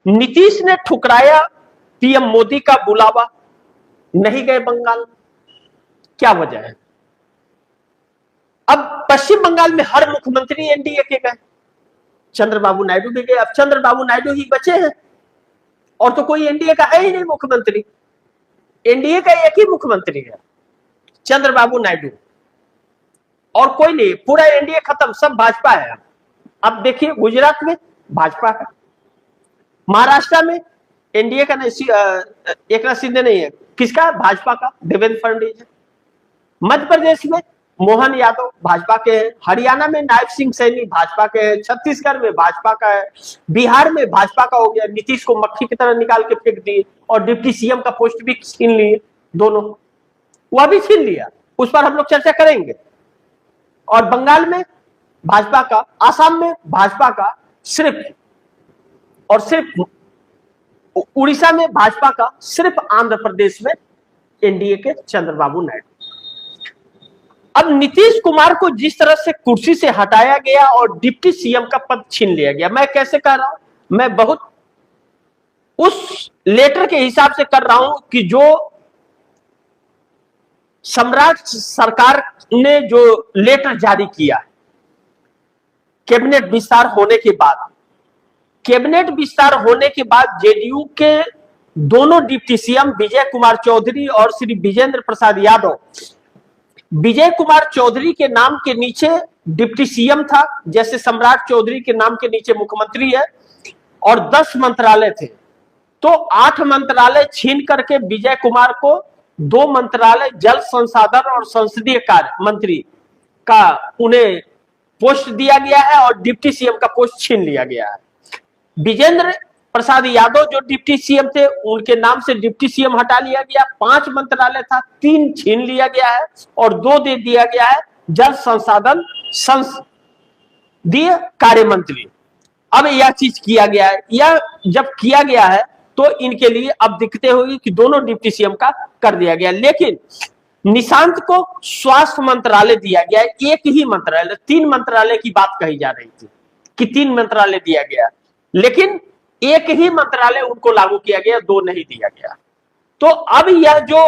नीतीश ने ठुकराया पीएम मोदी का बुलावा, नहीं गए बंगाल। क्या वजह है? अब पश्चिम बंगाल में हर मुख्यमंत्री एनडीए के गए, चंद्रबाबू नायडू भी गए। अब चंद्रबाबू नायडू ही बचे हैं और तो कोई एनडीए का है ही नहीं मुख्यमंत्री। एनडीए का एक ही मुख्यमंत्री है, चंद्रबाबू नायडू, और कोई नहीं। पूरा एनडीए खत्म, सब भाजपा है। अब देखिए गुजरात में भाजपा है, महाराष्ट्र में एनडीए का नहीं, एक नाथ शिंदे नहीं है, किसका? भाजपा का, देवेंद्र फडणवीस है। मध्य प्रदेश में मोहन यादव भाजपा के हैं, हरियाणा में नायब सिंह सैनी भाजपा के हैं, छत्तीसगढ़ में भाजपा का है, बिहार में भाजपा का हो गया। नीतीश को मक्खी की तरह निकाल के फेंक दिए और डिप्टी सीएम का पोस्ट भी छीन लिए दोनों, वह भी छीन लिया, उस पर हम लोग चर्चा करेंगे। और बंगाल में भाजपा का, आसाम में भाजपा का सिर्फ और सिर्फ, उड़ीसा में भाजपा का सिर्फ, आंध्र प्रदेश में एनडीए के चंद्रबाबू नायडू। अब नीतीश कुमार को जिस तरह से कुर्सी से हटाया गया और डिप्टी सीएम का पद छीन लिया गया, मैं कैसे कह रहा हूं? मैं बहुत उस लेटर के हिसाब से कर रहा हूं कि जो सम्राट सरकार ने जो लेटर जारी किया कैबिनेट विस्तार होने के बाद, कैबिनेट विस्तार होने के बाद जेडीयू के दोनों डिप्टी सीएम विजय कुमार चौधरी और श्री विजेंद्र प्रसाद यादव, विजय कुमार चौधरी के नाम के नीचे डिप्टी सीएम था, जैसे सम्राट चौधरी के नाम के नीचे मुख्यमंत्री है, और 10 मंत्रालय थे। तो 8 मंत्रालय छीन करके विजय कुमार को 2 मंत्रालय, जल संसाधन और संसदीय कार्य मंत्री का उन्हें पोस्ट दिया गया है और डिप्टी सीएम का पोस्ट छीन लिया गया है। विजेंद्र प्रसाद यादव जो डिप्टी सीएम थे, उनके नाम से डिप्टी सीएम हटा लिया गया। 5 मंत्रालय था, 3 छीन लिया गया है और 2 दे दिया गया है जल संसाधन संसदीय कार्य मंत्री। अब यह चीज किया गया है, यह जब किया गया है तो इनके लिए अब दिक्कतें होगी कि दोनों डिप्टी सीएम का कर दिया गया। लेकिन निशांत को स्वास्थ्य मंत्रालय दिया गया है, एक ही मंत्रालय, 3 मंत्रालय की बात कही जा रही थी कि 3 मंत्रालय दिया गया, लेकिन एक ही मंत्रालय उनको लागू किया गया, 2 नहीं दिया गया। तो अब यह जो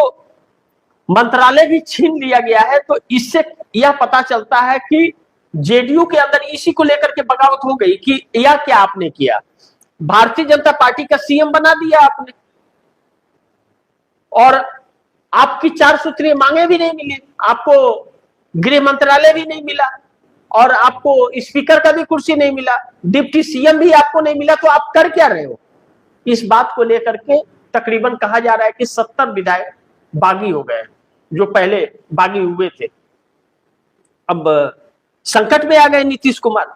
मंत्रालय भी छीन लिया गया है, तो इससे यह पता चलता है कि जेडीयू के अंदर इसी को लेकर के बगावत हो गई कि यह क्या आपने किया, भारतीय जनता पार्टी का सीएम बना दिया आपने और आपकी 4 सूत्रीय मांगे भी नहीं मिली, आपको गृह मंत्रालय भी नहीं मिला और आपको स्पीकर का भी कुर्सी नहीं मिला, डिप्टी सीएम भी आपको नहीं मिला, तो आप कर क्या रहे हो? इस बात को लेकर के तकरीबन कहा जा रहा है कि 70 विधायक बागी हो गए, जो पहले बागी हुए थे, अब संकट में आ गए नीतीश कुमार।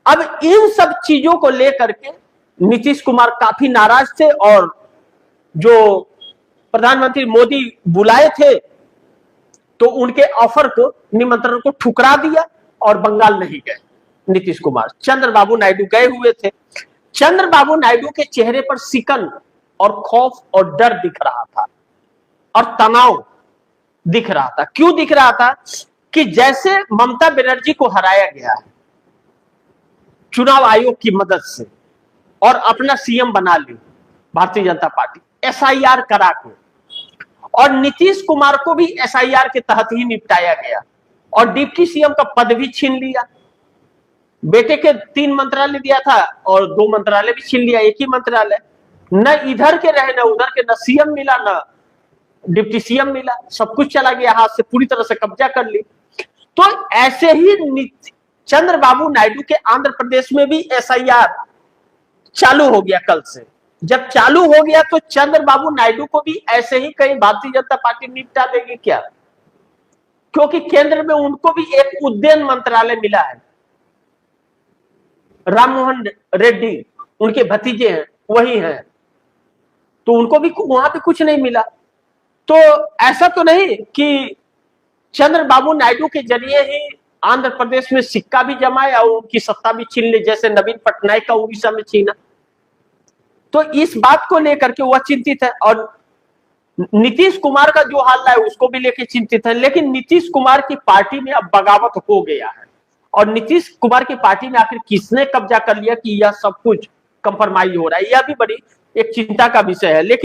अब इन सब चीजों को लेकर के नीतीश कुमार काफी नाराज थे और जो प्रधानमंत्री मोदी बुलाए थे तो उनके ऑफर को, निमंत्रण को ठुकरा दिया और बंगाल नहीं गए नीतीश कुमार। चंद्रबाबू नायडू गए हुए थे। चंद्रबाबू नायडू के चेहरे पर सिकन और खौफ और डर दिख रहा था और तनाव दिख रहा था। क्यों दिख रहा था? कि जैसे ममता बनर्जी को हराया गया है चुनाव आयोग की मदद से और अपना सीएम बना ली भारतीय जनता पार्टी एसआईआर करा के, और नीतीश कुमार को भी एसआईआर के तहत ही निपटाया गया और डिप्टी सीएम का पद भी छीन लिया। बेटे के 3 मंत्रालय दिया था और 2 मंत्रालय भी छीन लिया, एक ही मंत्रालय। न इधर के रहे न उधर के, न सीएम मिला न डिप्टी सीएम मिला, सब कुछ चला गया हाथ से, पूरी तरह से कब्जा कर ली। तो ऐसे ही चंद्रबाबू नायडू के आंध्र प्रदेश में भी एसआईआर चालू हो गया कल से। जब चालू हो गया तो चंद्रबाबू नायडू को भी ऐसे ही कहीं भारतीय जनता पार्टी निपटा देगी क्या? क्योंकि केंद्र में उनको भी एक उद्यान मंत्रालय मिला है, राम मोहन रेड्डी उनके भतीजे हैं, वही हैं, तो उनको भी वहां पे कुछ नहीं मिला। तो ऐसा तो नहीं कि चंद्रबाबू नायडू के जरिए ही आंध्र प्रदेश में सिक्का भी जमाए और उनकी सत्ता भी छीन ले, जैसे नवीन पटनायक का उड़ीसा में छीना। तो इस बात को लेकर के वह चिंतित है और नीतीश कुमार का जो हाल है उसको भी लेकर चिंतित है। लेकिन नीतीश कुमार की पार्टी में अब बगावत हो गया है और नीतीश कुमार की पार्टी में आखिर किसने कब्जा कर लिया कि यह सब कुछ कंप्रोमाइज हो रहा है। यह भी बड़ी एक चिंता का विषय है। लेकिन